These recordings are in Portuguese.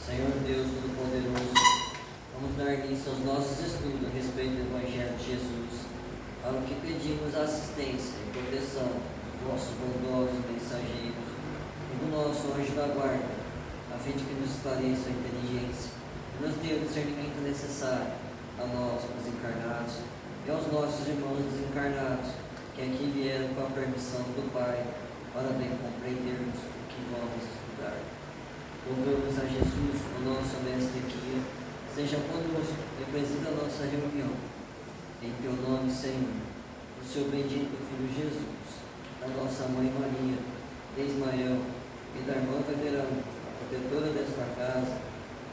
Senhor Deus Todo-Poderoso, vamos dar início aos nossos estudos a respeito do Evangelho de Jesus, para o que pedimos assistência e proteção dos vossos bondosos mensageiros e do nosso anjo da guarda, a fim de que nos esclareça a inteligência e nos dê o discernimento necessário a nós, os encarnados, e aos nossos irmãos desencarnados, que aqui vieram com a permissão do Pai, para bem compreendermos o que vamos estudar. Rogamos a Jesus, o nosso mestre guia, seja conosco e presida a nossa reunião. Em teu nome, Senhor, do seu bendito Filho Jesus, da nossa Mãe Maria, de Ismael e da irmã veneranda, protetora desta casa,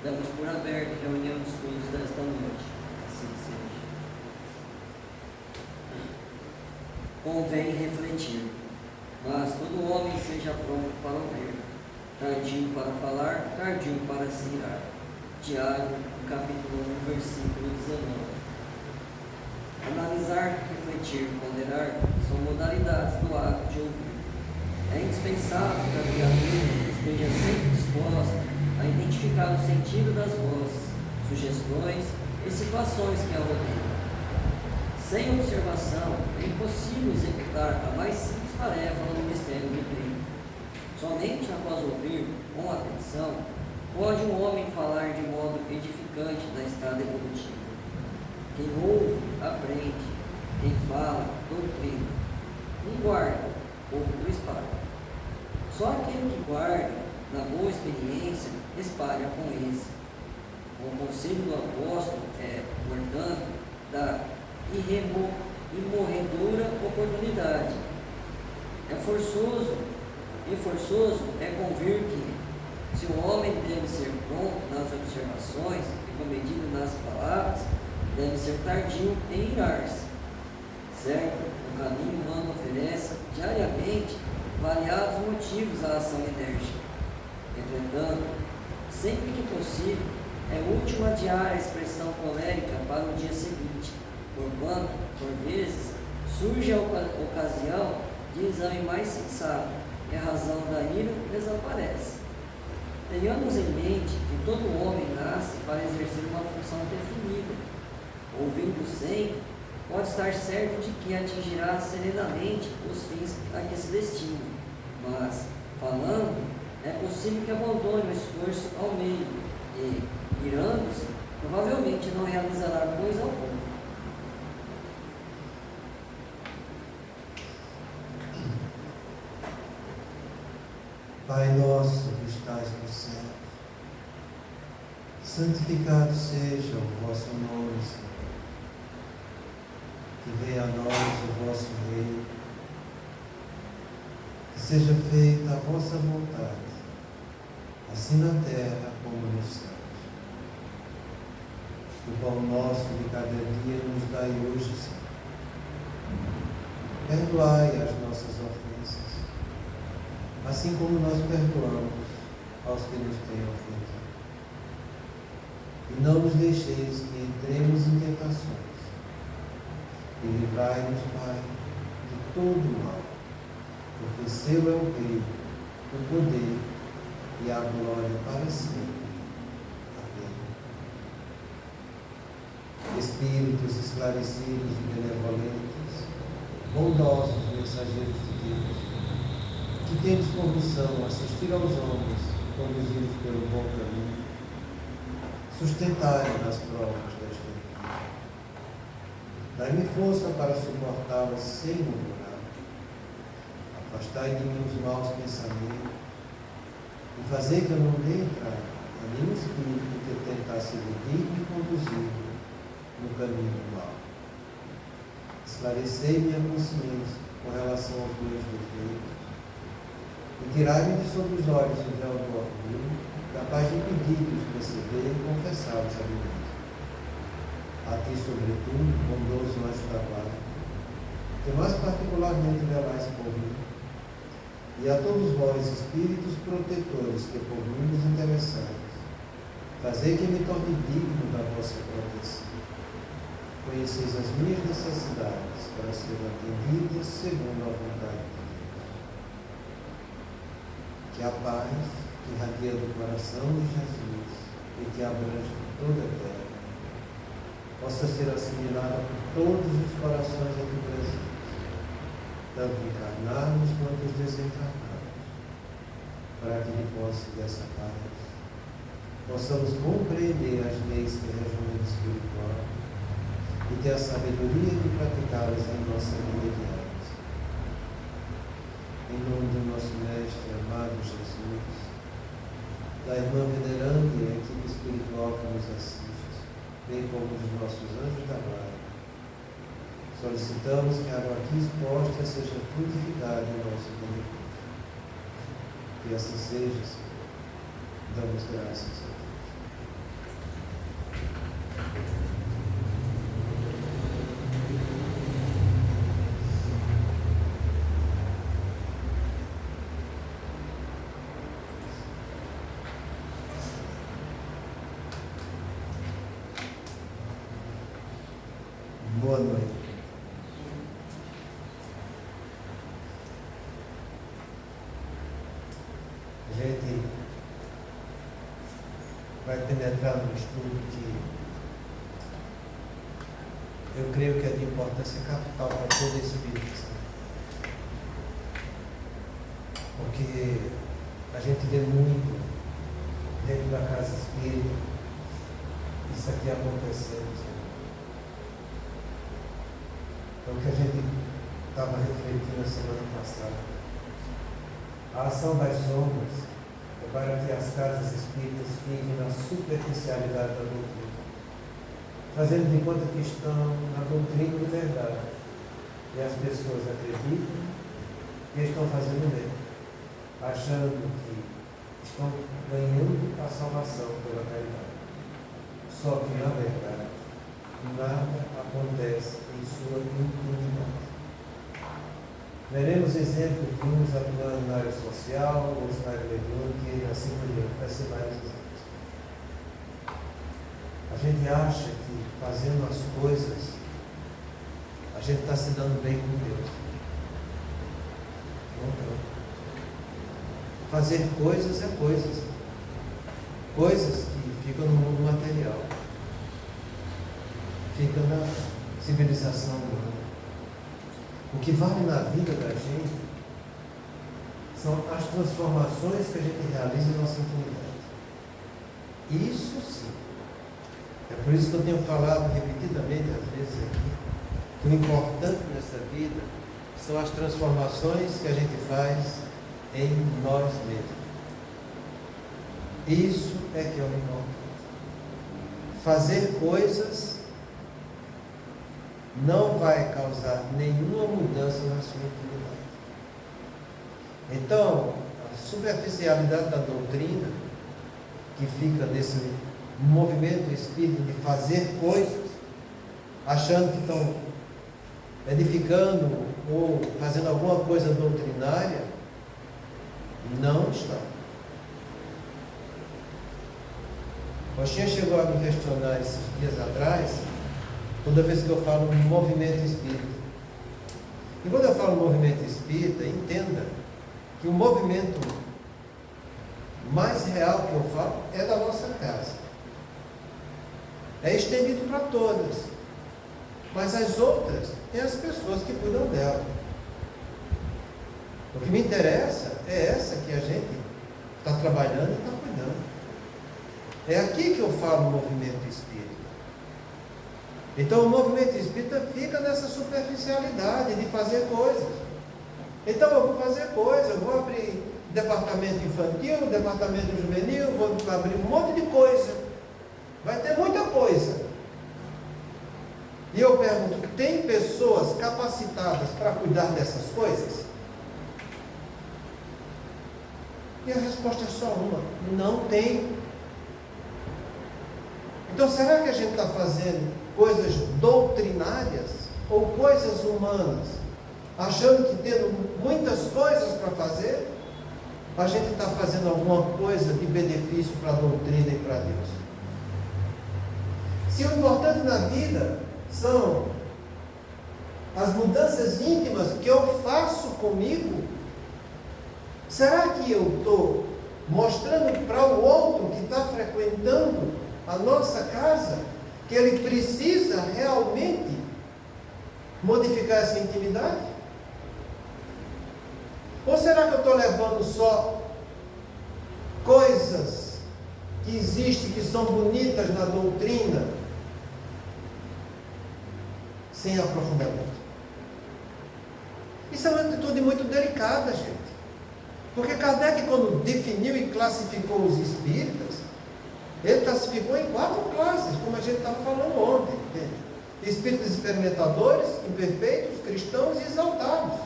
damos por aberto a reunião de estudos desta noite. Assim seja. Convém refletir, mas todo homem seja pronto para ouvir, tardio para falar, tardio para se irar. Tiago, capítulo 1, versículo 19. Analisar, refletir, ponderar são modalidades do ato de ouvir. É indispensável que a criatura esteja sempre disposta a identificar o sentido das vozes, sugestões e situações que a rodeiam. Sem observação, é impossível executar a mais simples tarefa no mistério do reino. Somente após ouvir com atenção, pode um homem falar de modo edificante na estrada evolutiva. Quem ouve, aprende. Quem fala, doutrina. Um guarda, outro espalha. Só aquele que guarda, na boa experiência, espalha com esse. O conselho do apóstolo é, portanto, da imorredora oportunidade. Forçoso é convir que, se o homem deve ser pronto nas observações e comedido nas palavras, deve ser tardio em irar-se. Certo? O caminho humano oferece diariamente variados motivos à ação enérgica. Entretanto, sempre que possível, é útil adiar a expressão colérica para o dia seguinte, porquanto, por vezes, surge a ocasião de exame mais sensato e a razão da ira desaparece. Tenhamos em mente que todo homem nasce para exercer uma função definida. Ouvindo sempre, pode estar certo de que atingirá serenamente os fins a que se destina, mas, falando, é possível que abandone o esforço ao meio e, irando-se, provavelmente não realizará coisa alguma. Pai nosso que estás no céu, santificado seja o vosso nome, Senhor. Que venha a nós o vosso reino, que seja feita a vossa vontade, assim na terra como nos céus. O pão nosso de cada dia nos dai hoje, Senhor. Perdoai as nossas ofensas, assim como nós perdoamos aos que nos têm ofendido. E não nos deixeis que entremos em tentações, e livrai-nos, Pai, de todo mal, porque seu é o reino, o poder e a glória para sempre. Amém. Espíritos esclarecidos e benevolentes, bondosos mensageiros de Deus, que temos por missão assistir aos homens conduzidos pelo bom caminho, sustentai nas provas desta vida. Dai-me força para suportá-las sem murmurar. Afastai de mim os maus pensamentos e fazei que eu não dê entrada a nenhum espírito que tentasse iludir e conduzir no caminho do mal. Esclarecei minha consciência com relação aos meus defeitos e tirai-me de sobre os olhos o véu do orgulho, capaz de impedir-os perceber e confessá-los a mim mesmo. A ti, sobretudo, bondoso anjo da guarda, que mais particularmente velais por mim, e a todos vós, espíritos protetores que por mim vos interessais, fazei que me torne digno da vossa proteção. Conheceis as minhas necessidades para serem atendidas segundo a vontade de Deus. Que a paz que irradia do coração de Jesus e que abrange por toda a terra, possa ser assimilada por todos os corações aqui presentes, tanto encarnados quanto os desencarnados, para que depois dessa paz possamos compreender as leis que regem o mundo espiritual e ter a sabedoria de praticá-las em nossa vida diária. Em nome do nosso Mestre amado Jesus, da irmã veneranda e a equipe espiritual que nos assiste, bem como dos nossos anjos da guarda, solicitamos que a água aqui exposta seja frutificada em nosso benefício. Que assim seja, Senhor. Damos graças a Deus. Boa noite. A gente vai penetrar num estudo que eu creio que é de importância capital para todo espírito. Porque a gente vê muito dentro da casa espírita isso aqui acontecendo. Então, o que a gente estava refletindo na semana passada, a ação das sombras é para que as casas espíritas fiquem na superficialidade da doutrina, fazendo de conta que estão na doutrina de verdade. E as pessoas acreditam e estão fazendo mesmo, achando que estão ganhando a salvação pela caridade. Só que, na verdade, nada acontece em sua impunidade. Veremos exemplos de uns atuando na área social, outros na área mediúnica e assim por diante. Vai ser vários exemplos. A gente acha que fazendo as coisas, a gente está se dando bem com Deus. Não. Fazer coisas é coisas. Coisas que ficam no mundo material. Fica na civilização humana. O que vale na vida da gente são as transformações que a gente realiza em nossa intimidade. Isso sim. É por isso que eu tenho falado repetidamente, às vezes aqui, que o importante nessa vida são as transformações que a gente faz em nós mesmos. Isso é que é o importante. Fazer coisas não vai causar nenhuma mudança na sua intimidade. Então, a superficialidade da doutrina, que fica nesse movimento espírita de fazer coisas, achando que estão edificando ou fazendo alguma coisa doutrinária, não está. Roxinha chegou a me questionar esses dias atrás, toda vez que eu falo movimento espírita. E quando eu falo movimento espírita, entenda que o movimento mais real que eu falo é da nossa casa. É estendido para todas. Mas as outras é as pessoas que cuidam dela. O que me interessa é essa que a gente está trabalhando e está cuidando. É aqui que eu falo movimento espírita. Então o movimento espírita fica nessa superficialidade de fazer coisas. Então eu vou fazer coisas, eu vou abrir departamento infantil, departamento juvenil, vou abrir um monte de coisa. Vai ter muita coisa. E eu pergunto, tem pessoas capacitadas para cuidar dessas coisas? E a resposta é só uma: não tem. Então será que a gente está fazendo coisas doutrinárias ou coisas humanas, achando que tendo muitas coisas para fazer, a gente está fazendo alguma coisa de benefício para a doutrina e para Deus? Se o importante na vida são as mudanças íntimas que eu faço comigo, será que eu estou mostrando para o outro que está frequentando a nossa casa que ele precisa realmente modificar essa intimidade? Ou será que eu estou levando só coisas que existem, que são bonitas na doutrina, sem aprofundamento? Isso é uma atitude muito delicada, gente. Porque Kardec, quando definiu e classificou os espíritas, ele classificou em 4 classes, como a gente estava falando ontem. Espíritos experimentadores, imperfeitos, cristãos e exaltados.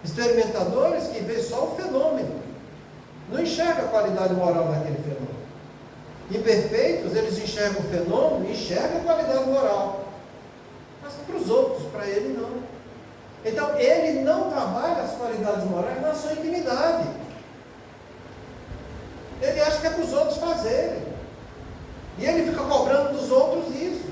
Experimentadores que vê só o fenômeno, não enxerga a qualidade moral daquele fenômeno. Imperfeitos, eles enxergam o fenômeno e enxergam a qualidade moral. Mas para os outros, para ele não. Então, ele não trabalha as qualidades morais na sua intimidade. Ele acha que é para os outros fazerem. E ele fica cobrando dos outros isso.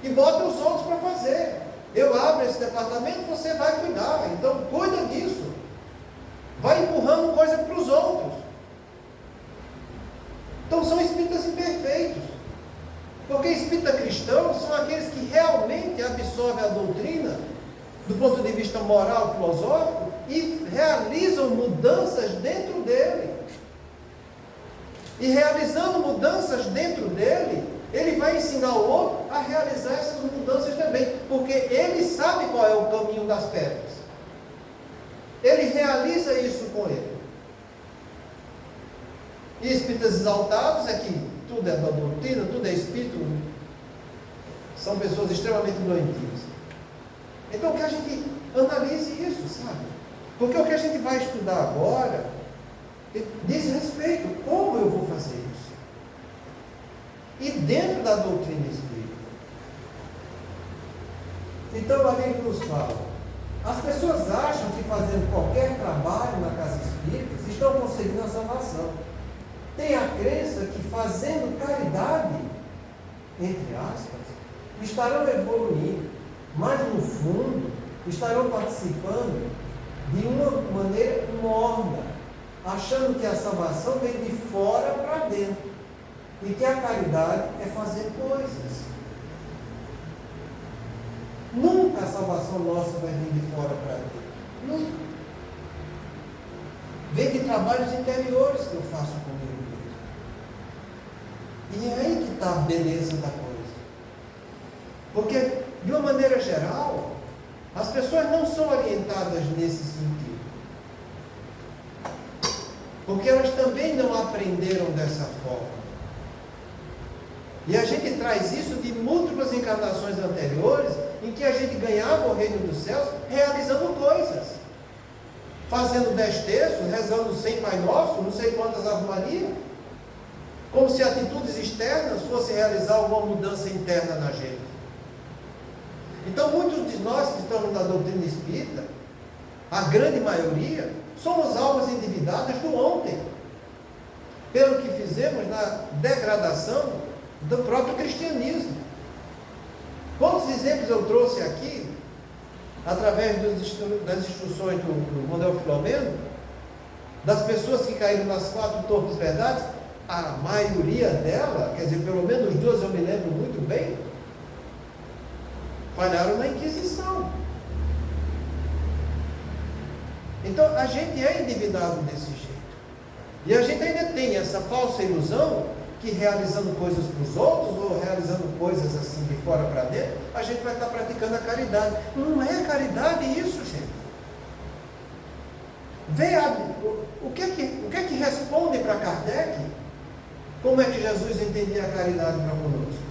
E bota os outros para fazer. Eu abro esse departamento, você vai cuidar. Então, cuida disso. Vai empurrando coisa para os outros. Então, são espíritas imperfeitos. Porque espírita cristãos são aqueles que realmente absorvem a doutrina do ponto de vista moral, filosófico, e realizam mudanças dentro dele. E realizando mudanças dentro dele, ele vai ensinar o outro a realizar essas mudanças também, porque ele sabe qual é o caminho das pedras. Ele realiza isso com ele. E espíritas exaltados é que tudo é da doutrina, tudo é espírito, são pessoas extremamente doentias. Então que a gente analise isso, sabe? Porque o que a gente vai estudar agora diz respeito a como eu vou fazer isso. E dentro da doutrina espírita. Então ali ele nos fala, as pessoas acham que fazendo qualquer trabalho na casa espírita estão conseguindo a salvação. Tem a crença que fazendo caridade, entre aspas, estarão evoluindo, mas no fundo estarão participando de uma maneira morna, achando que a salvação vem de fora para dentro e que a caridade é fazer coisas. Nunca a salvação nossa vai vir de fora para dentro. Nunca. Vem de trabalhos interiores que eu faço comigo mesmo. E é aí que está a beleza da coisa. Porque, de uma maneira geral, as pessoas não são orientadas nesse sentido. Porque elas também não aprenderam dessa forma. E a gente traz isso de múltiplas encarnações anteriores, em que a gente ganhava o reino dos céus realizando coisas. Fazendo 10 terços, rezando 100 Pai Nosso, não sei quantas Ave Maria. Como se atitudes externas fossem realizar uma mudança interna na gente. Então, muitos de nós que estamos na doutrina espírita, a grande maioria, somos almas endividadas do ontem, pelo que fizemos na degradação do próprio cristianismo. Quantos exemplos eu trouxe aqui, através das instruções do Manuel Filomeno, das pessoas que caíram nas 4 torpes verdades, a maioria dela, quer dizer, pelo menos 2 eu me lembro muito bem, falharam na Inquisição. Então a gente é endividado desse jeito. E a gente ainda tem essa falsa ilusão que realizando coisas para os outros, ou realizando coisas assim de fora para dentro, a gente vai estar praticando a caridade. Não é caridade isso, gente. Veja, o que é que responde para Kardec? Como é que Jesus entendia a caridade para conosco?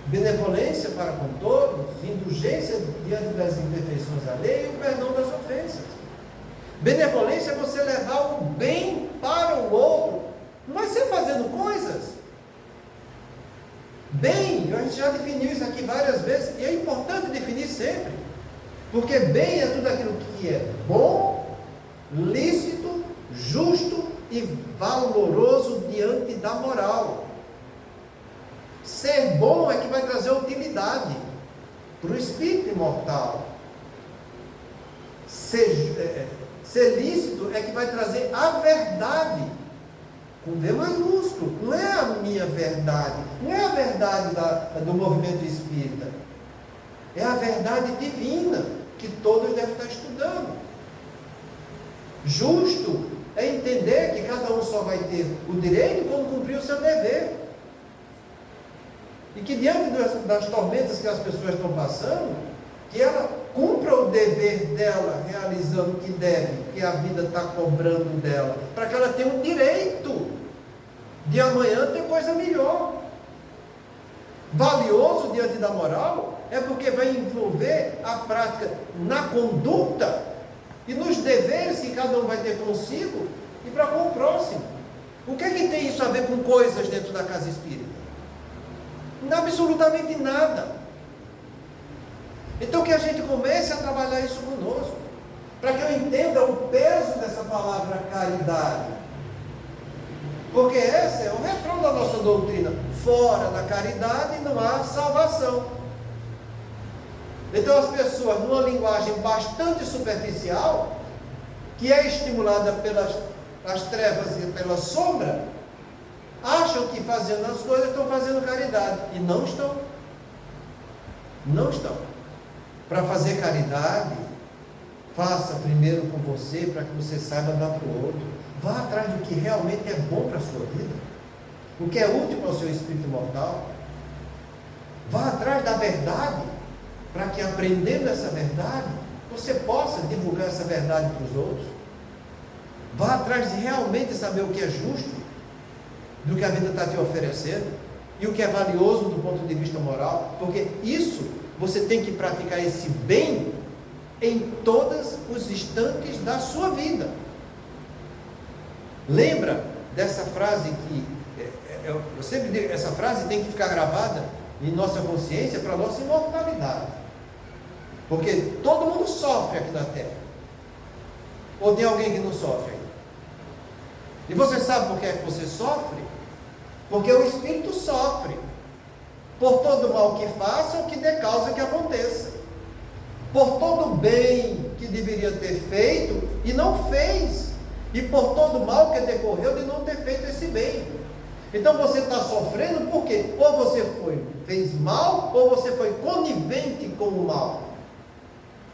Benevolência para com todos, indulgência diante das imperfeições alheias e o perdão das ofensas. Benevolência é você levar o bem para o outro. Não vai ser fazendo coisas. Bem, a gente já definiu isso aqui várias vezes, e é importante definir sempre. Porque bem é tudo aquilo que é bom, lícito, justo e valoroso diante da moral. Ser bom é que vai trazer utilidade para o espírito imortal. Ser Ser lícito é que vai trazer a verdade, com V maiúsculo. Não é a minha verdade, não é a verdade do movimento espírita. É a verdade divina, que todos devem estar estudando. Justo é entender que cada um só vai ter o direito quando cumprir o seu dever. E que diante das tormentas que as pessoas estão passando, que ela cumpra o dever dela, realizando o que deve, que a vida está cobrando dela, para que ela tenha o direito de amanhã ter coisa melhor. Valioso diante da moral é porque vai envolver a prática na conduta e nos deveres que cada um vai ter consigo e para com o próximo. O que é que tem isso a ver com coisas dentro da casa espírita? Absolutamente nada. Então que a gente comece a trabalhar isso conosco, para que eu entenda o peso dessa palavra caridade, porque esse é o refrão da nossa doutrina: fora da caridade não há salvação. Então as pessoas, numa linguagem bastante superficial, que é estimulada pelas trevas e pela sombra, acham que fazendo as coisas estão fazendo caridade, e não estão. Não estão. Para fazer caridade, faça primeiro com você, para que você saiba dar para o outro. Vá atrás do que realmente é bom para a sua vida, o que é útil para o seu espírito mortal. Vá atrás da verdade, para que, aprendendo essa verdade, você possa divulgar essa verdade para os outros. Vá atrás de realmente saber o que é justo, do que a vida está te oferecendo, e o que é valioso do ponto de vista moral, porque isso, você tem que praticar esse bem em todos os instantes da sua vida. Lembra dessa frase que, eu sempre digo, essa frase tem que ficar gravada em nossa consciência para a nossa imortalidade, porque todo mundo sofre aqui na Terra, ou tem alguém que não sofre? E você sabe por que é que você sofre? Porque o espírito sofre por todo mal que faça ou que dê causa que aconteça, por todo bem que deveria ter feito e não fez, e por todo mal que decorreu de não ter feito esse bem. Então você está sofrendo porque ou você fez mal, ou você foi conivente com o mal,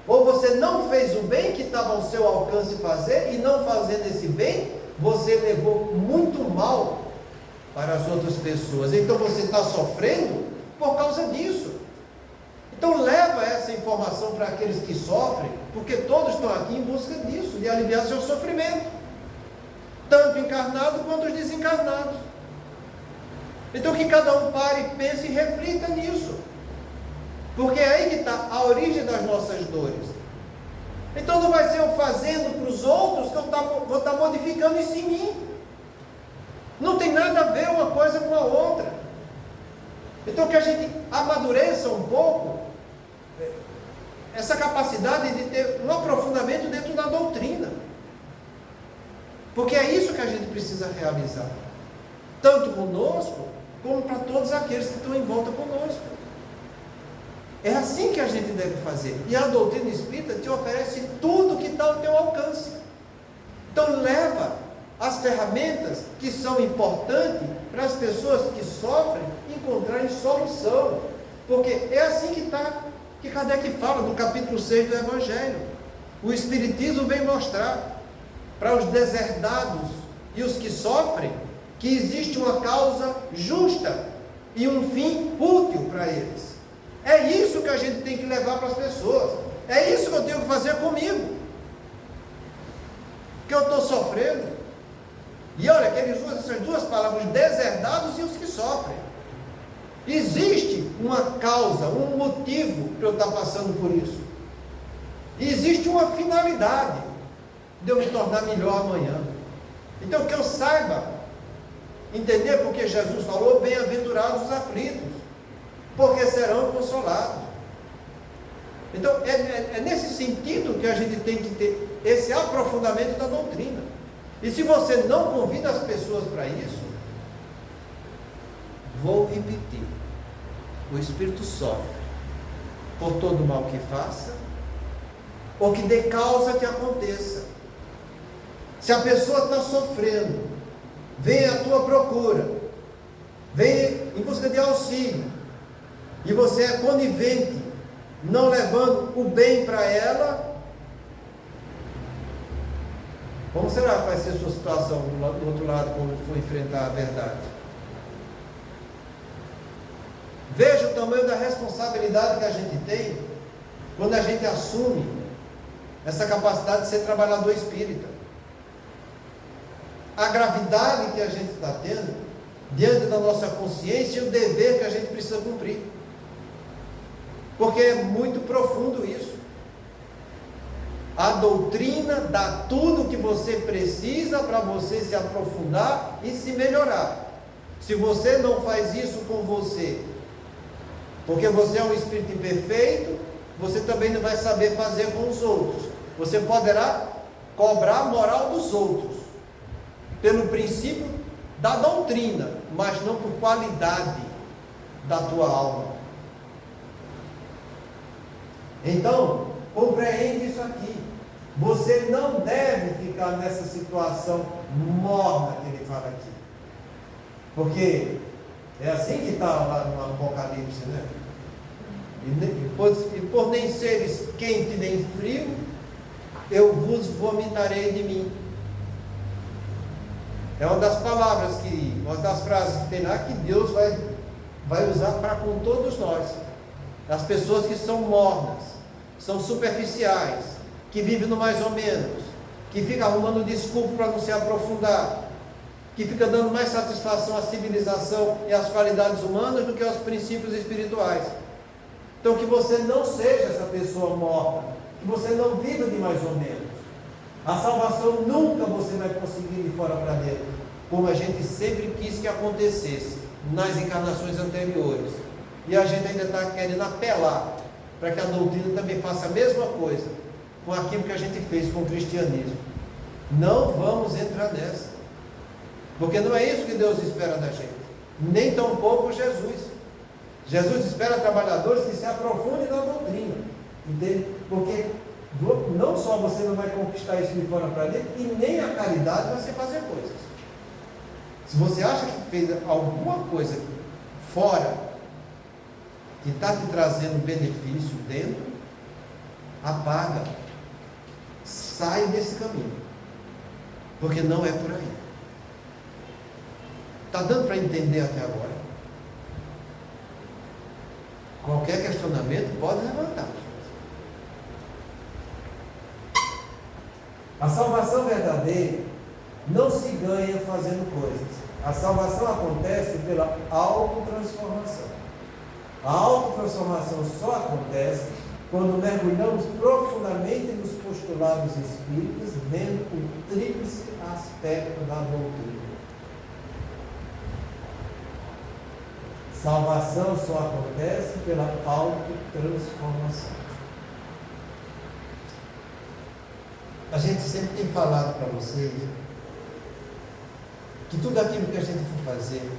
ou você não fez o bem que estava ao seu alcance fazer, e não fazendo esse bem, você levou muito mal para as outras pessoas. Então você está sofrendo por causa disso. Então leva essa informação para aqueles que sofrem, porque todos estão aqui em busca disso, de aliviar seu sofrimento, tanto encarnado quanto os desencarnados. Então que cada um pare, pense e reflita nisso, porque é aí que está a origem das nossas dores. Então não vai ser eu fazendo para os outros que eu vou estar modificando isso em mim. Não tem nada a ver uma coisa com a outra. Então que a gente amadureça um pouco essa capacidade de ter um aprofundamento dentro da doutrina, porque é isso que a gente precisa realizar, tanto conosco como para todos aqueles que estão em volta conosco. É assim que a gente deve fazer, e a doutrina espírita te oferece tudo que está ao teu alcance. Então leva as ferramentas que são importantes para as pessoas que sofrem encontrarem solução, porque é assim que Kardec fala no capítulo 6 do Evangelho. O Espiritismo vem mostrar para os deserdados e os que sofrem que existe uma causa justa e um fim útil para eles. É isso que a gente tem que levar para as pessoas. É isso que eu tenho que fazer comigo, que eu estou sofrendo. E olha que ele usa essas duas palavras, os deserdados e os que sofrem. Existe uma causa, um motivo para eu estar passando por isso. Existe uma finalidade de eu me tornar melhor amanhã. Então que eu saiba entender porque Jesus falou: bem-aventurados os aflitos, porque serão consolados. Então é nesse sentido que a gente tem que ter esse aprofundamento da doutrina. E se você não convida as pessoas para isso, vou repetir: o espírito sofre por todo mal que faça, ou que dê causa que aconteça. Se a pessoa está sofrendo, vem à tua procura, vem em busca de auxílio, e você é conivente, não levando o bem para ela, como será que vai ser a sua situação do outro lado quando for enfrentar a verdade? Veja o tamanho da responsabilidade que a gente tem quando a gente assume essa capacidade de ser trabalhador espírita. A gravidade que a gente está tendo diante da nossa consciência e o dever que a gente precisa cumprir. Porque é muito profundo isso. A doutrina dá tudo o que você precisa para você se aprofundar e se melhorar. Se você não faz isso com você, porque você é um espírito imperfeito, você também não vai saber fazer com os outros. Você poderá cobrar a moral dos outros, pelo princípio da doutrina, mas não por qualidade da tua alma. Então, compreende isso aqui. Você não deve ficar nessa situação morna que ele fala aqui. Porque é assim que está lá no Apocalipse, né? E por nem seres quente nem frio, eu vos vomitarei de mim. É uma das palavras uma das frases que tem lá que Deus vai usar para com todos nós. As pessoas que são mornas, são superficiais, que vivem no mais ou menos, que ficam arrumando desculpa para não se aprofundar, que fica dando mais satisfação à civilização e às qualidades humanas do que aos princípios espirituais. Então, que você não seja essa pessoa morta, que você não viva de mais ou menos. A salvação nunca você vai conseguir de fora para dentro, como a gente sempre quis que acontecesse nas encarnações anteriores. E a gente ainda está querendo apelar para que a doutrina também faça a mesma coisa com aquilo que a gente fez com o cristianismo. Não vamos entrar nessa, porque não é isso que Deus espera da gente, nem tampouco Jesus. Jesus espera trabalhadores que se aprofundem na doutrina, entende? Porque não só você não vai conquistar isso de fora para dentro, e nem a caridade vai se fazer coisas. Se você acha que fez alguma coisa fora, que está te trazendo benefício dentro, apaga, sai desse caminho, porque não é por aí. Está dando para entender até agora? Qualquer questionamento pode levantar. A salvação verdadeira não se ganha fazendo coisas. A salvação acontece pela autotransformação. A autotransformação só acontece quando mergulhamos profundamente nos postulados espíritas, vendo o tríplice aspecto da doutrina. Salvação só acontece pela autotransformação. A gente sempre tem falado para vocês que tudo aquilo que a gente for fazer,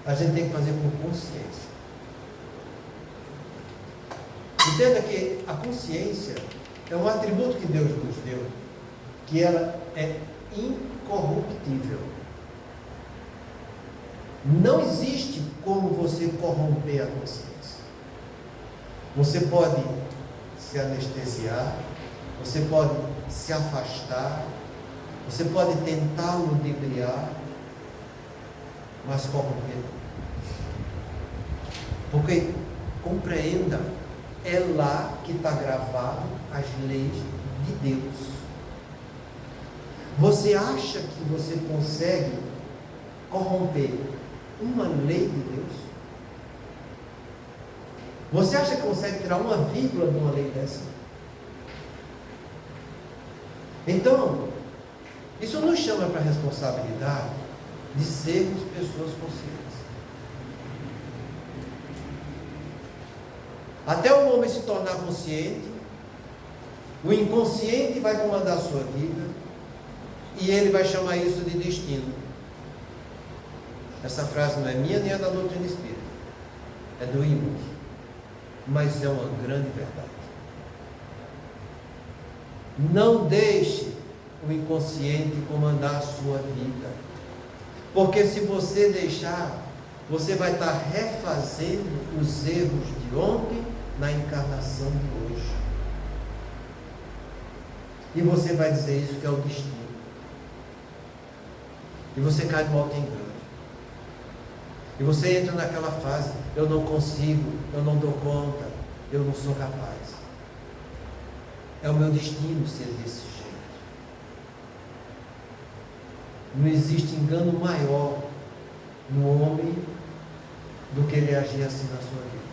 a gente tem que fazer com consciência. Entenda que a consciência é um atributo que Deus nos deu, que ela é incorruptível. Não existe como você corromper a consciência. Você pode se anestesiar, você pode se afastar, você pode tentar ludibriar, mas corromper. Porque, compreenda, é lá que está gravado as leis de Deus. Você acha que você consegue corromper uma lei de Deus? Você acha que consegue tirar uma vírgula de uma lei dessa? Então, isso nos chama para a responsabilidade de sermos pessoas conscientes. Até o homem se tornar consciente, o inconsciente vai comandar a sua vida e ele vai chamar isso de destino. Essa frase não é minha nem é da doutrina espírita, é do Imuk, mas é uma grande verdade. Não deixe o inconsciente comandar a sua vida. Porque se você deixar, você vai estar refazendo os erros de ontem na encarnação de hoje. E você vai dizer isso que é o destino. E você cai no auto-engano. E você entra naquela fase: eu não consigo, eu não dou conta, eu não sou capaz. É o meu destino ser desse jeito. Não existe engano maior no homem do que ele agir assim na sua vida.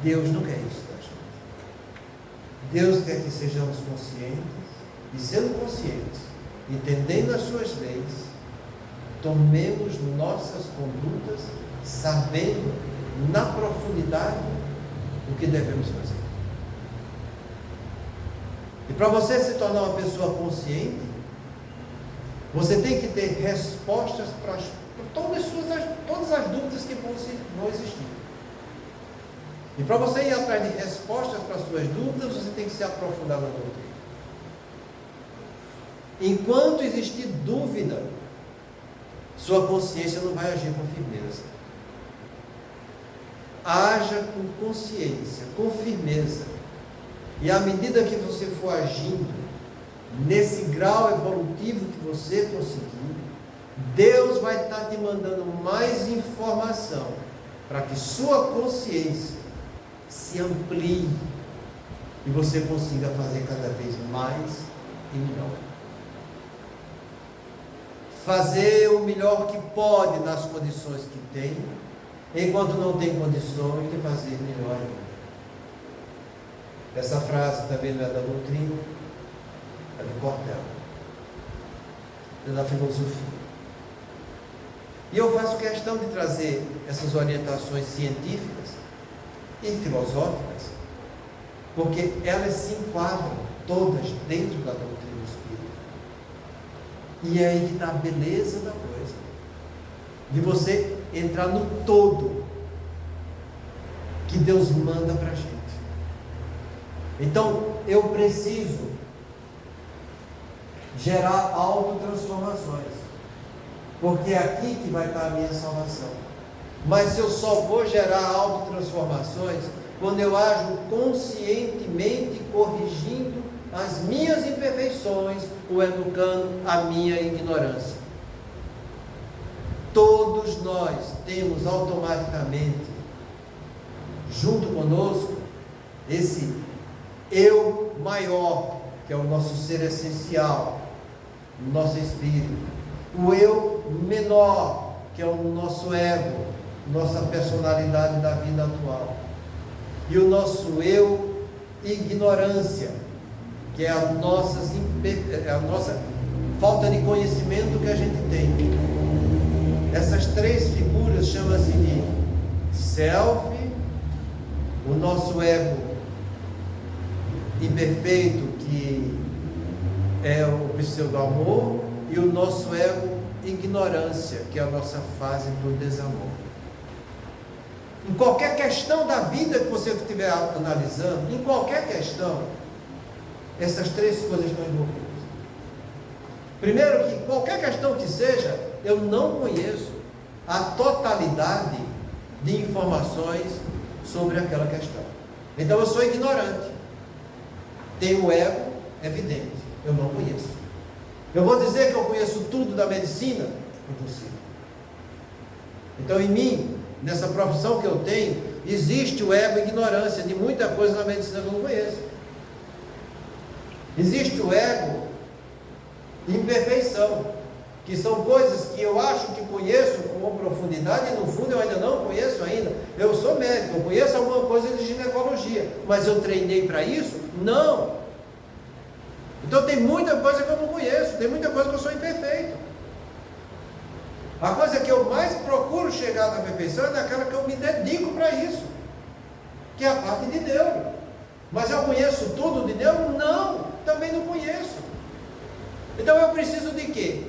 Deus não quer isso da gente. Deus quer que sejamos conscientes, e sendo conscientes, entendendo as suas leis, tomemos nossas condutas sabendo na profundidade o que devemos fazer. E para você se tornar uma pessoa consciente, você tem que ter respostas para todas as dúvidas que vão existir. E para você ir atrás de respostas para as suas dúvidas, você tem que se aprofundar na doutrina. Enquanto existir dúvida, sua consciência não vai agir com firmeza. Haja com consciência, com firmeza. E à medida que você for agindo nesse grau evolutivo que você conseguir, Deus vai estar te mandando mais informação para que sua consciência se amplie e você consiga fazer cada vez mais e melhor. Fazer o melhor que pode nas condições que tem, enquanto não tem condições de fazer melhor ainda. Essa frase também não é da doutrina, é do Cordel, é da filosofia. E eu faço questão de trazer essas orientações científicas e filosóficas, porque elas se enquadram todas dentro da doutrina do Espírito. E é aí que está a beleza da coisa, de você entrar no todo que Deus manda para a gente. Então, eu preciso gerar autotransformações, porque é aqui que vai estar a minha salvação. Mas se eu só vou gerar autotransformações quando eu ajo conscientemente corrigindo as minhas imperfeições ou educando a minha ignorância. Todos nós temos automaticamente junto conosco esse eu maior, que é o nosso ser essencial, o nosso espírito. O eu menor, que é o nosso ego, nossa personalidade da vida atual. E o nosso eu ignorância, que é a nossa falta de conhecimento que a gente tem. Essas três figuras chamam-se de self, o nosso ego imperfeito, que é o pseudo-amor, e o nosso ego ignorância, que é a nossa fase do desamor. Em qualquer questão da vida que você estiver analisando, em qualquer questão, essas três coisas estão envolvidas. Primeiro, que qualquer questão que seja, eu não conheço a totalidade de informações sobre aquela questão. Então eu sou ignorante. Tenho o ego evidente, eu não conheço. Eu vou dizer que eu conheço tudo da medicina? Impossível. Então em mim, nessa profissão que eu tenho, existe o ego ignorância de muita coisa na medicina que eu não conheço. Existe o ego imperfeição, que são coisas que eu acho que conheço com profundidade e no fundo eu ainda não conheço ainda. Eu sou médico, eu conheço alguma coisa de ginecologia, mas eu treinei para isso? Não. Então tem muita coisa que eu não conheço, tem muita coisa que eu sou imperfeito. A coisa que eu mais procuro chegar na perfeição é naquela que eu me dedico para isso, que é a parte de Deus. Mas eu conheço tudo de Deus? Não, também não conheço. Então eu preciso de quê?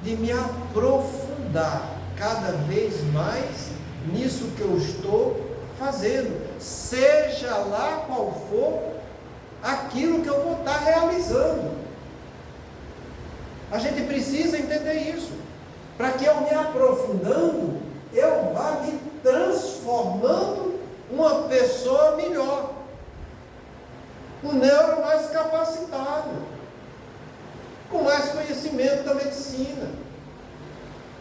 De me aprofundar cada vez mais nisso que eu estou fazendo, seja lá qual for aquilo que eu vou estar realizando. A gente precisa entender isso, para que eu me aprofundando, eu vá me transformando uma pessoa melhor, um neuro mais capacitado, com mais conhecimento da medicina.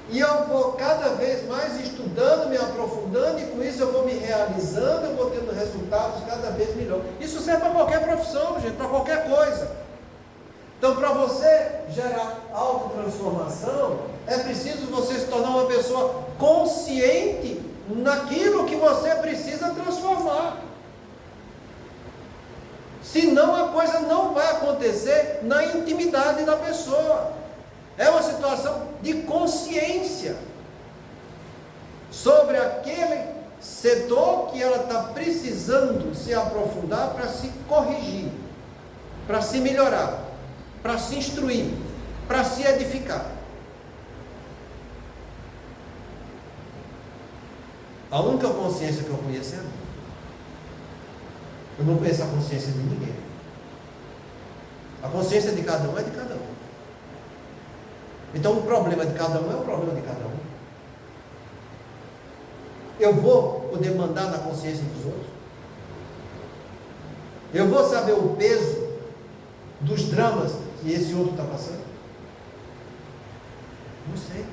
E eu vou cada vez mais estudando, me aprofundando, e com isso eu vou me realizando, eu vou tendo resultados cada vez melhor. Isso serve para qualquer profissão, gente, para qualquer coisa. Então, para você gerar autotransformação, é preciso você se tornar uma pessoa consciente naquilo que você precisa transformar. Senão a coisa não vai acontecer na intimidade da pessoa. É uma situação de consciência sobre aquele setor que ela está precisando se aprofundar para se corrigir, para se melhorar, para se instruir, para se edificar. A única consciência que eu conheço é a minha. Eu não conheço a consciência de ninguém. A consciência de cada um é de cada um. Então o problema de cada um é o problema de cada um. Eu vou poder mandar na consciência dos outros? Eu vou saber o peso dos dramas que esse outro está passando? Não sei.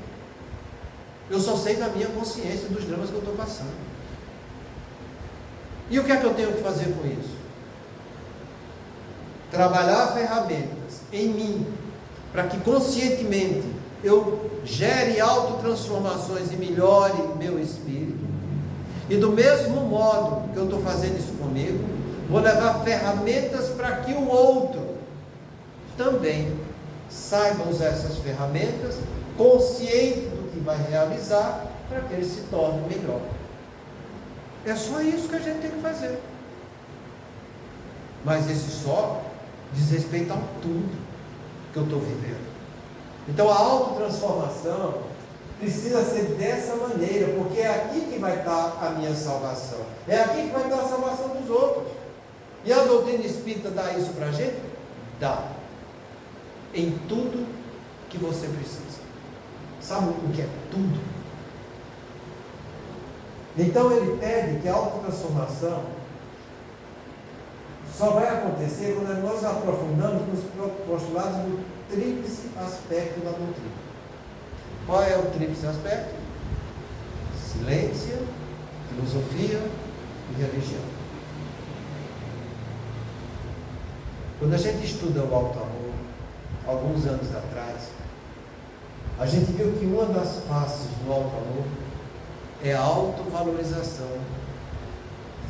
Eu só sei da minha consciência dos dramas que eu estou passando. E o que é que eu tenho que fazer com isso? Trabalhar ferramentas em mim, para que conscientemente eu gere autotransformações e melhore meu espírito. E do mesmo modo que eu estou fazendo isso comigo, vou levar ferramentas para que o outro também saiba usar essas ferramentas, consciente do que vai realizar, para que ele se torne melhor. É só isso que a gente tem que fazer. Mas esse só diz respeito a tudo que eu estou vivendo. Então a autotransformação precisa ser dessa maneira, porque é aqui que vai estar a minha salvação. É aqui que vai estar a salvação dos outros. E a doutrina espírita dá isso para a gente? Dá. Em tudo que você precisa. Sabe o que é tudo? Então ele pede que a autotransformação só vai acontecer quando nós aprofundamos nos postulados do tríplice aspecto da doutrina. Qual é o tríplice aspecto? Ciência, filosofia e religião. Quando a gente estuda o alto amor, alguns anos atrás, a gente viu que uma das faces do alto amor é a autovalorização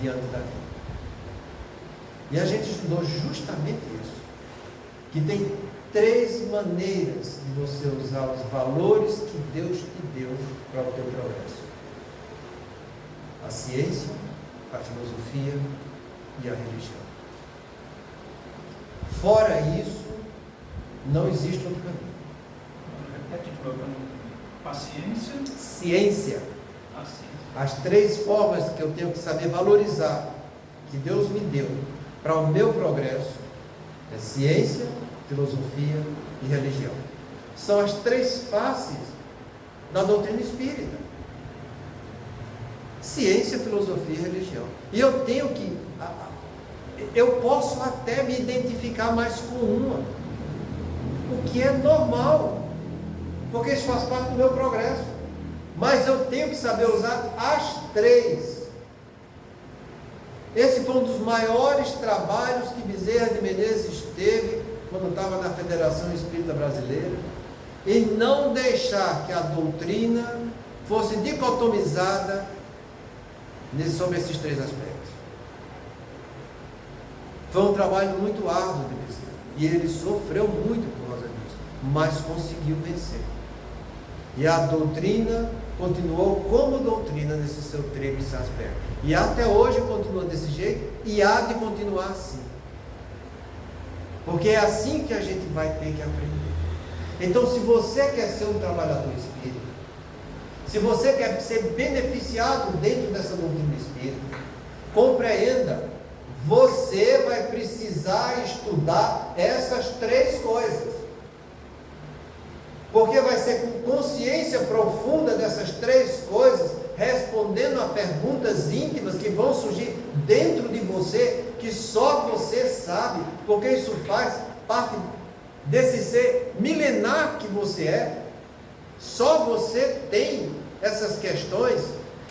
diante da vida. E a gente estudou justamente isso, que tem 3 maneiras de você usar os valores que Deus te deu para o teu progresso: a ciência, a filosofia e a religião. Fora isso, não existe outro caminho. Repete o programa. Paciência. Ciência. As 3 formas que eu tenho que saber valorizar, que Deus me deu para o meu progresso, é ciência, filosofia e religião. São as 3 faces da doutrina espírita: ciência, filosofia e religião. E eu tenho que, eu posso até me identificar mais com uma, o que é normal, porque isso faz parte do meu progresso. Mas eu tenho que saber usar as 3. Esse foi um dos maiores trabalhos que Bezerra de Menezes teve quando estava na Federação Espírita Brasileira, e não deixar que a doutrina fosse dicotomizada sobre esses 3 aspectos. Foi um trabalho muito árduo de Bezerra, e ele sofreu muito por causa disso, mas conseguiu vencer. E a doutrina continuou como doutrina nesse seu tríplice aspecto. E até hoje continua desse jeito, e há de continuar assim. Porque é assim que a gente vai ter que aprender. Então, se você quer ser um trabalhador espírita, se você quer ser beneficiado dentro dessa doutrina espírita, compreenda, você vai precisar estudar essas 3 coisas. Porque vai ser com consciência profunda dessas três coisas, respondendo a perguntas íntimas que vão surgir dentro de você, que só você sabe, porque isso faz parte desse ser milenar que você é. Só você tem essas questões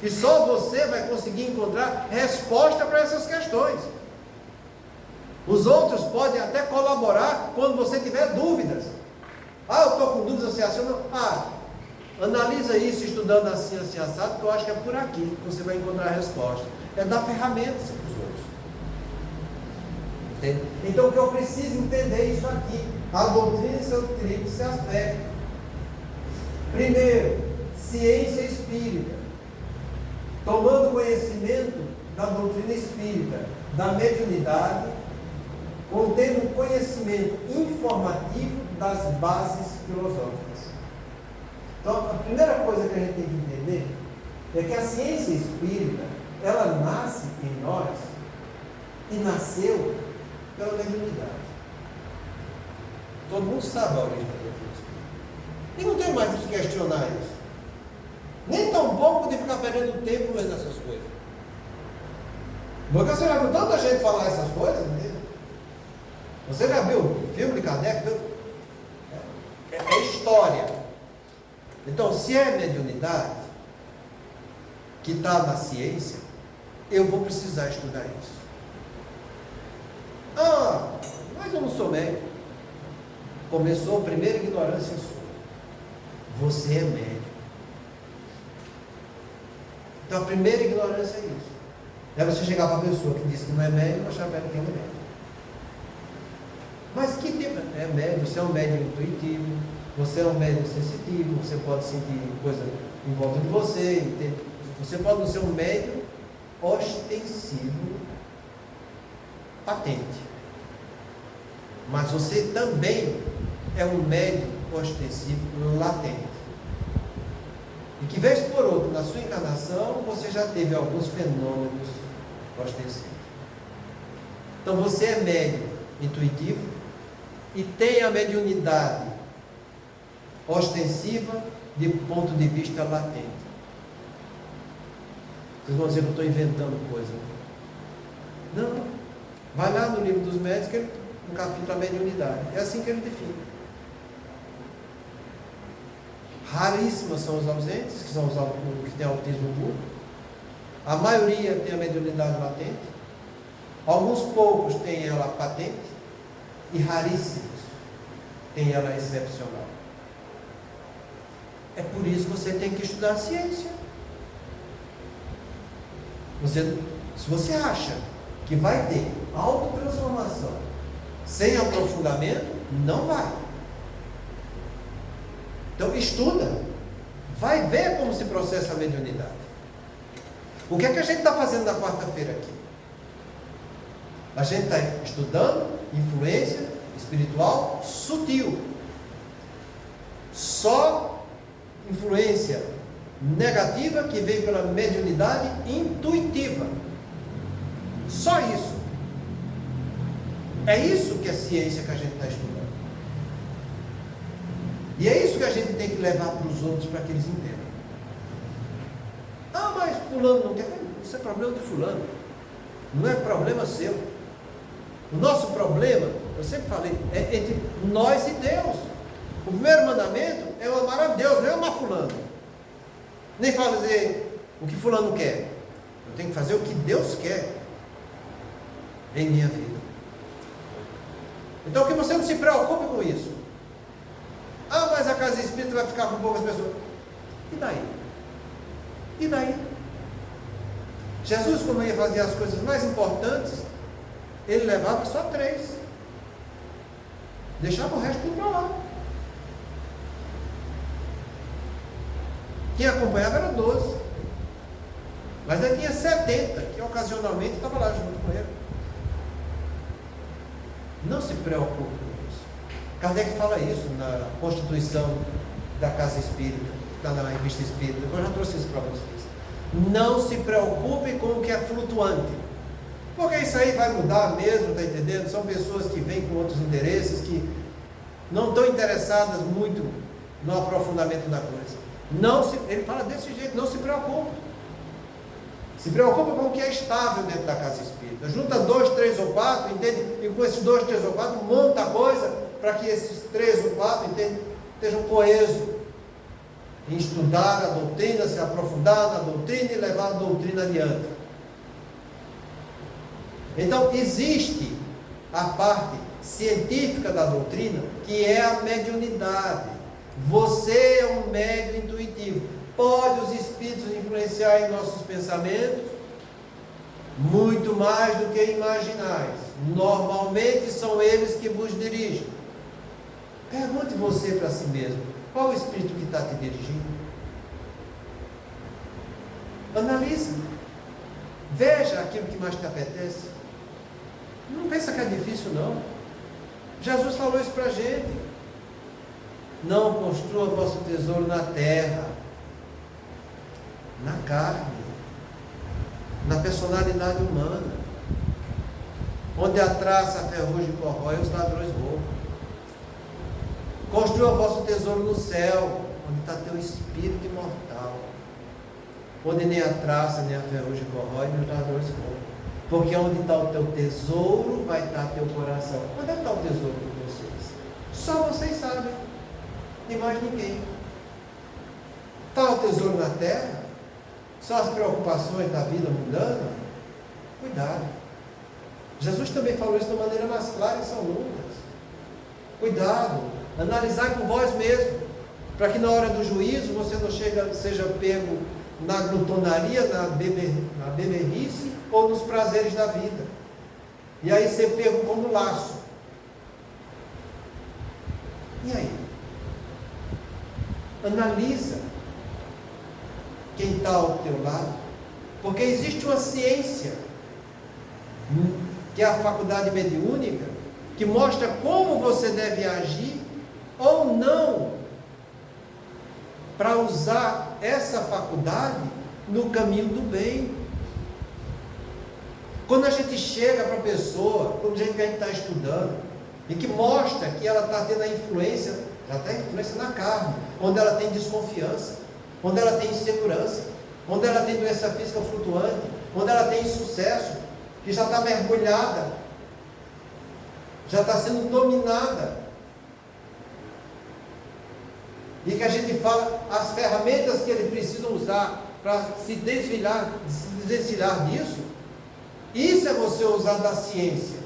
e só você vai conseguir encontrar resposta para essas questões. Os outros podem até colaborar quando você tiver dúvidas. Eu estou com dúvidas assim, assim, não. Analisa isso estudando assim, assim, assado, que eu acho que é por aqui que você vai encontrar a resposta. É dar ferramentas para os outros. Entende? Então, o que eu preciso entender é isso aqui. A doutrina em seu tríplice aspecto. Primeiro, ciência espírita. Tomando conhecimento da doutrina espírita, da mediunidade, contendo conhecimento informativo das bases filosóficas. Então, a primeira coisa que a gente tem que entender é que a ciência espírita, ela nasce em nós e nasceu pela mediunidade. Todo mundo sabe a origem da doutrina espírita. E não tem mais que questionar isso. Nem tão pouco de ficar perdendo tempo lendo essas coisas. Porque você já viu tanta gente falar essas coisas, né? Você já viu o filme de Kardec? É história. Então, se é mediunidade que está na ciência, eu vou precisar estudar isso. Mas eu não sou médico. Começou a primeira ignorância sua. Você é médico. Então, a primeira ignorância é isso. É você chegar para a pessoa que disse que não é médico e achar que é médico. Mas que tipo? É médium, você é um médium intuitivo, você é um médium sensitivo, você pode sentir coisa em volta de você, entende? Você pode não ser um médium ostensivo, patente. Mas você também é um médium ostensivo latente. E que vez por outra, na sua encarnação, você já teve alguns fenômenos ostensivos. Então você é médium intuitivo, e tem a mediunidade ostensiva de ponto de vista latente. Vocês vão dizer que eu estou inventando coisa. Não. Vai lá no livro dos médios, no capítulo da mediunidade. É assim que ele define. Raríssimas são os ausentes, que são os que têm autismo puro. A maioria tem a mediunidade latente. Alguns poucos têm ela patente. E raríssimos tem ela excepcional. É por isso que você tem que estudar a ciência. Se você acha que vai ter autotransformação sem aprofundamento, não vai. Então estuda. Vai ver como se processa a mediunidade. O que é que a gente está fazendo na quarta-feira aqui? A gente está estudando influência espiritual sutil. Só influência negativa que vem pela mediunidade intuitiva. Só isso. É isso que é ciência que a gente está estudando. E é isso que a gente tem que levar para os outros para que eles entendam. Mas fulano não quer. Isso é problema de fulano. Não é problema seu. O nosso problema, eu sempre falei, é entre nós e Deus. O primeiro mandamento é o amar a Deus, não é amar fulano. Nem fazer o que fulano quer. Eu tenho que fazer o que Deus quer em minha vida. Então que você não se preocupe com isso. Mas a casa espírita vai ficar com poucas pessoas. E daí? E daí? Jesus, quando ia fazer as coisas mais importantes, ele levava só 3. Deixava o resto tudo para lá. Quem acompanhava era 12. Mas aí tinha 70, que ocasionalmente estava lá junto com ele. Não se preocupe com isso. Kardec fala isso na Constituição da Casa Espírita, está na Revista Espírita. Eu já trouxe isso para vocês. Não se preocupe com o que é flutuante. Porque isso aí vai mudar mesmo, está entendendo? São pessoas que vêm com outros interesses, que não estão interessadas muito no aprofundamento da coisa. Não se, ele fala desse jeito, não se preocupe. Se preocupa com o que é estável dentro da casa espírita. Junta 2, 3 ou 4, entende? E com esses 2, 3 ou 4, monta a coisa para que esses 3 ou 4, entende? Estejam coesos em estudar a doutrina, se aprofundar na doutrina e levar a doutrina adiante. Então, existe a parte científica da doutrina, que é a mediunidade. Você é um médium intuitivo. Pode os espíritos influenciar em nossos pensamentos? Muito mais do que imaginais. Normalmente são eles que vos dirigem. Pergunte você para si mesmo: qual o espírito que está te dirigindo? Analise. Veja aquilo que mais te apetece. Não pensa que é difícil, não. Jesus falou isso para a gente. Não construa vosso tesouro na terra, na carne, na personalidade humana, onde a traça, a ferrugem corrói, os ladrões roubam. Construa vosso tesouro no céu, onde está teu espírito imortal, onde nem a traça, nem a ferrugem corrói, nem os ladrões roubam. Porque onde está o teu tesouro, vai estar teu coração. Onde é que está o tesouro de vocês? Só vocês sabem, e mais ninguém. Está o tesouro na terra? São as preocupações da vida mundana? Cuidado. Jesus também falou isso de uma maneira mais clara em São Lucas. Cuidado. Analisai com vós mesmo, para que na hora do juízo você não seja pego na glutonaria, na beberice ou nos prazeres da vida. E aí ser pego como laço. E aí? Analisa quem está ao teu lado, porque existe uma ciência, que é a faculdade mediúnica, que mostra como você deve agir ou não, para usar essa faculdade no caminho do bem. Quando a gente chega para a pessoa, quando a gente está estudando, e que mostra que ela está tendo a influência, já está influência na carne, onde ela tem desconfiança, onde ela tem insegurança, onde ela tem doença física flutuante, onde ela tem insucesso, que já está mergulhada, já está sendo dominada. E que a gente fala as ferramentas que ele precisa usar para se desvencilhar disso. Isso é você usar da ciência.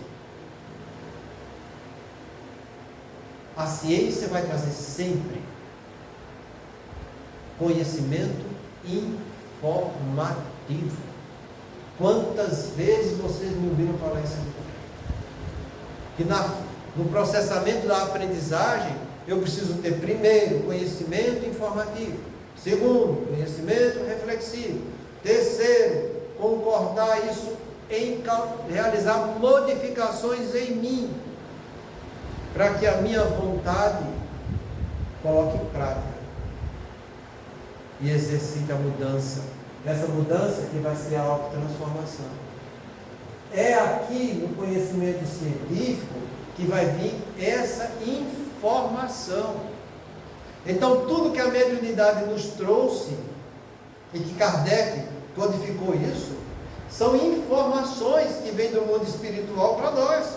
A ciência vai trazer sempre conhecimento informativo. Quantas vezes vocês me ouviram falar isso aqui? Que no processamento da aprendizagem, eu preciso ter, primeiro, conhecimento informativo. Segundo, conhecimento reflexivo. Terceiro, concordar isso em realizar modificações em mim, para que a minha vontade coloque em prática e exercite a mudança. Essa mudança que vai ser a autotransformação. É aqui no conhecimento científico que vai vir essa informação. Então, tudo que a mediunidade nos trouxe, e que Kardec codificou isso, são informações que vêm do mundo espiritual para nós.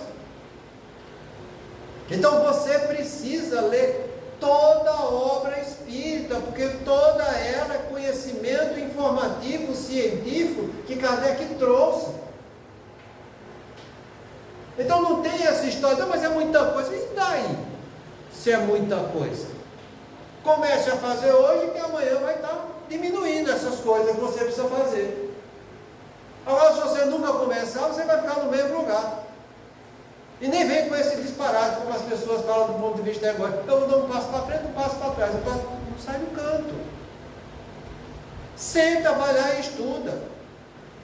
Então, você precisa ler toda a obra espírita, porque toda ela é conhecimento informativo, científico, que Kardec trouxe. Então não tem essa história, mas é muita coisa. E daí, se é muita coisa? Comece a fazer hoje, que amanhã vai estar diminuindo essas coisas que você precisa fazer. Agora, se você nunca começar, você vai ficar no mesmo lugar. E nem vem com esse disparate, como as pessoas falam do ponto de vista egóico. Eu dou um passo para frente, um passo para trás. Não sai do canto. Senta, vai lá e estuda.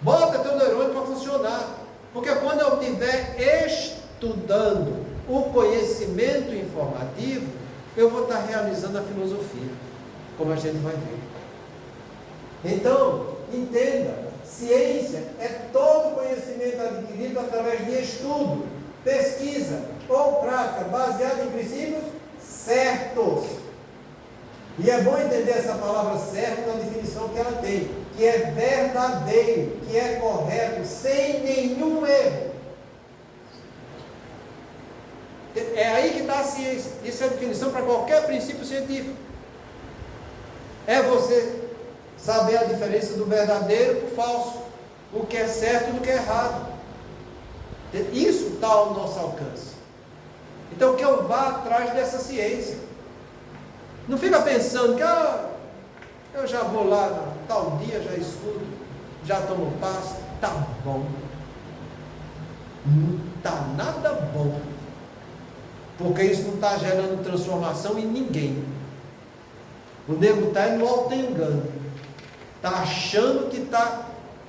Bota teu neurônio para funcionar. Porque quando eu estiver estudando o conhecimento informativo, eu vou estar realizando a filosofia, como a gente vai ver. Então, entenda, ciência é todo conhecimento adquirido através de estudo, pesquisa ou prática, baseado em princípios certos. E é bom entender essa palavra certa na definição que ela tem, que é verdadeiro, que é correto, sem nenhum erro. É aí que está a ciência. Isso é a definição para qualquer princípio científico. É você saber a diferença do verdadeiro para o falso, o que é certo do que é errado. Isso está ao nosso alcance. Então que eu vá atrás dessa ciência. Não fica pensando que eu já vou lá tal dia, já estudo, já tomo passo, tá bom. Não está nada bom. Porque isso não está gerando transformação em ninguém. O nego está indo ao engano. Está achando que está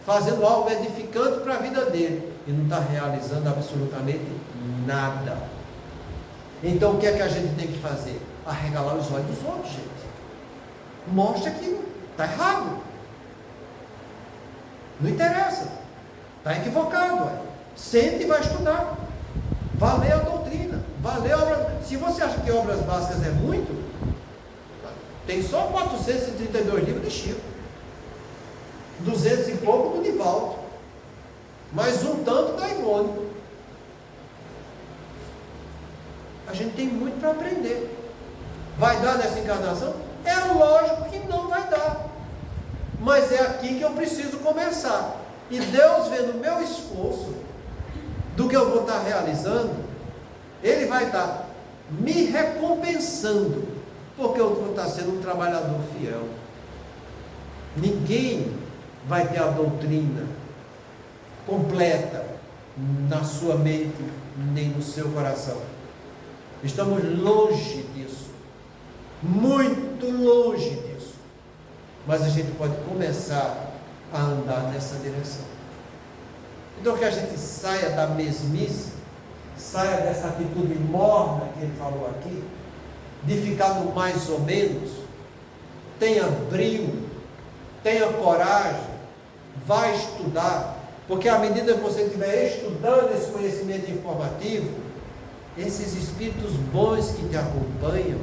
fazendo algo edificante para a vida dele. E não está realizando absolutamente nada. Então o que é que a gente tem que fazer? Arregalar os olhos dos outros, gente. Mostra que está errado. Não interessa. Está equivocado. Sente e vai estudar. Vá ler a doutrina. Vá ler a obra. Se você acha que obras básicas é muito, tem só 432 livros de Chico. 200 e pouco do Divaldo. Mais um tanto da Ivone. A gente tem muito para aprender. Vai dar nessa encarnação? É lógico que não vai dar. Mas é aqui que eu preciso começar. E Deus, vendo o meu esforço, do que eu vou estar realizando, Ele vai estar me recompensando, porque eu vou estar sendo um trabalhador fiel. Ninguém vai ter a doutrina completa na sua mente, nem no seu coração. Estamos longe disso, muito longe disso, mas a gente pode começar a andar nessa direção. Então que a gente saia da mesmice, saia dessa atitude morna que ele falou aqui, de ficar no mais ou menos. Tenha brio, tenha coragem, vá estudar, porque à medida que você estiver estudando esse conhecimento informativo, esses espíritos bons que te acompanham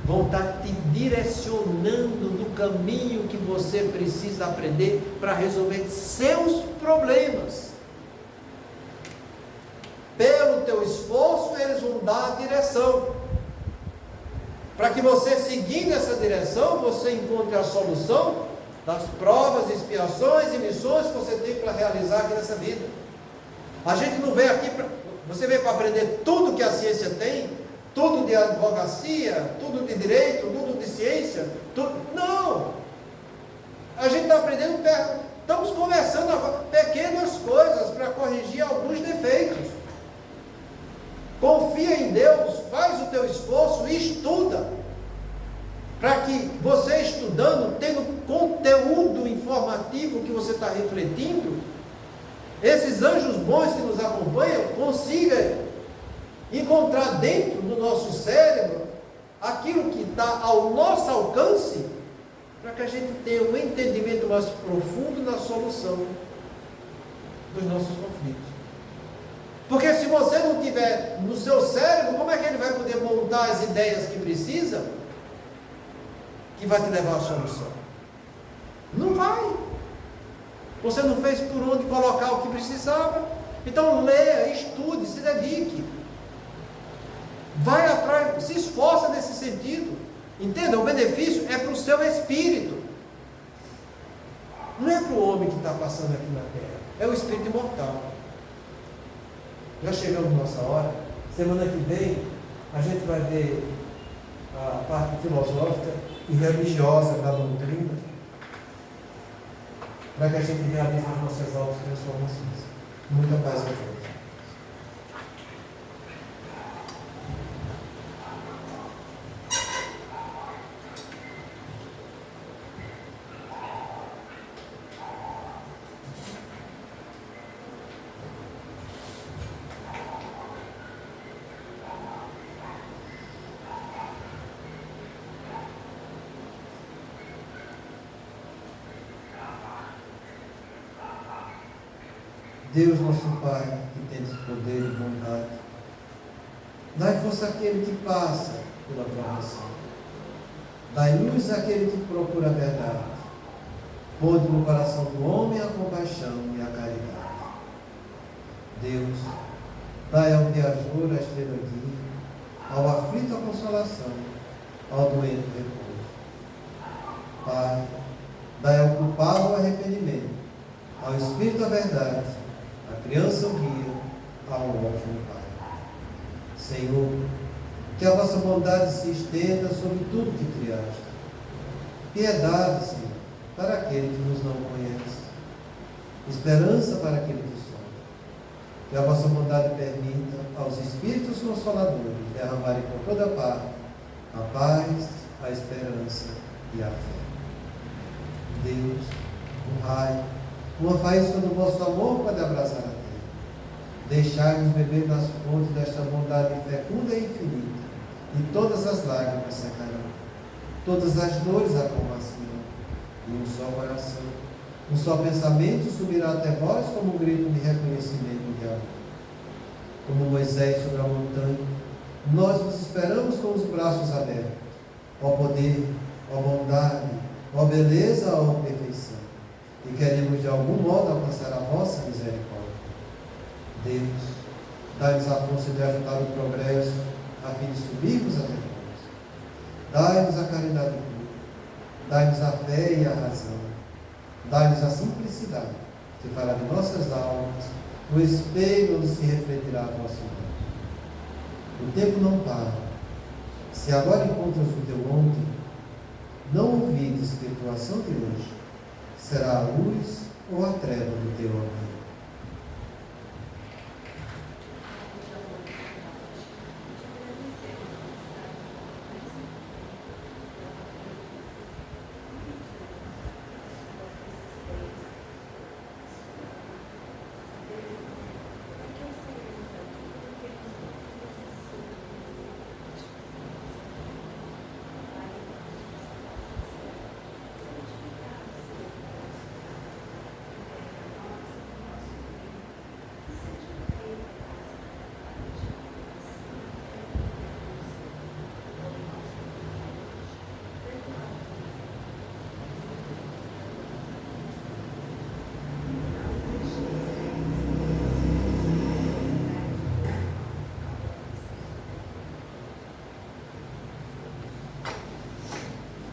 vão estar te direcionando no caminho que você precisa aprender para resolver seus problemas. Pelo teu esforço, eles vão dar a direção. Para que você, seguindo essa direção, você encontre a solução das provas, expiações e missões que você tem para realizar aqui nessa vida. A gente não veio aqui para... Você veio para aprender tudo que a ciência tem, tudo de advocacia, tudo de direito, tudo de ciência, tudo... Não! A gente está aprendendo, estamos conversando agora, pequenas coisas para corrigir alguns defeitos. Confia em Deus, faz o teu esforço e estuda, para que você estudando, tendo conteúdo informativo que você está refletindo, esses anjos bons que nos acompanham consigam encontrar dentro do nosso cérebro aquilo que está ao nosso alcance, para que a gente tenha um entendimento mais profundo na solução dos nossos conflitos. Porque se você não tiver no seu cérebro, como é que ele vai poder montar as ideias que precisa, que vai te levar à solução? Não vai. Você não fez por onde colocar o que precisava. Então leia, estude, se dedique. Vai atrás, se esforça nesse sentido. Entenda, o benefício é para o seu espírito. Não é para o homem que está passando aqui na terra. É o espírito imortal. Já chegamos na nossa hora. Semana que vem a gente vai ver a parte filosófica e religiosa da doutrina, para que a gente realize as nossas altas transformações. Muita paz a todos. Deus nosso Pai, que tens poder e bondade, dai força àquele que passa pela provação. Dai luz àquele que procura a verdade. Ponde no coração do homem a compaixão e a caridade. Deus, dai ao viajor a estrela guia, ao aflito a consolação, ao doente repouso. Pai, dai ao culpado o arrependimento, ao espírito a verdade, à criança o guia, ao órfão o Pai. Senhor, que a vossa bondade se estenda sobre tudo que criaste. Piedade, Senhor, para aquele que nos não conhece. Esperança para aquele que sofre. Que a vossa bondade permita aos Espíritos Consoladores derramarem por toda parte a paz, a esperança e a fé. Deus, um raio, uma faísca do vosso amor pode abraçar a terra. Deixai-nos beber nas fontes desta bondade fecunda e infinita, e todas as lágrimas secarão, todas as dores acalmar-se-ão, e um só coração, um só pensamento subirá até vós como um grito de reconhecimento e de amor. Como Moisés sobre a montanha, nós vos esperamos com os braços abertos, ó poder, ó bondade, ó beleza, ó perfeição, e queremos de algum modo alcançar a vossa misericórdia. Deus, dai-nos a força de ajudar o progresso, a fim de subirmos até vós. Dai-nos a caridade pura, dai-nos a fé e a razão, dai-nos a simplicidade, que fará de nossas almas o espelho onde se refletirá a vossa imagem. O tempo não para. Se agora encontras o teu ontem, não ouvides que a tua ação de hoje será a luz ou a treva do teu amor.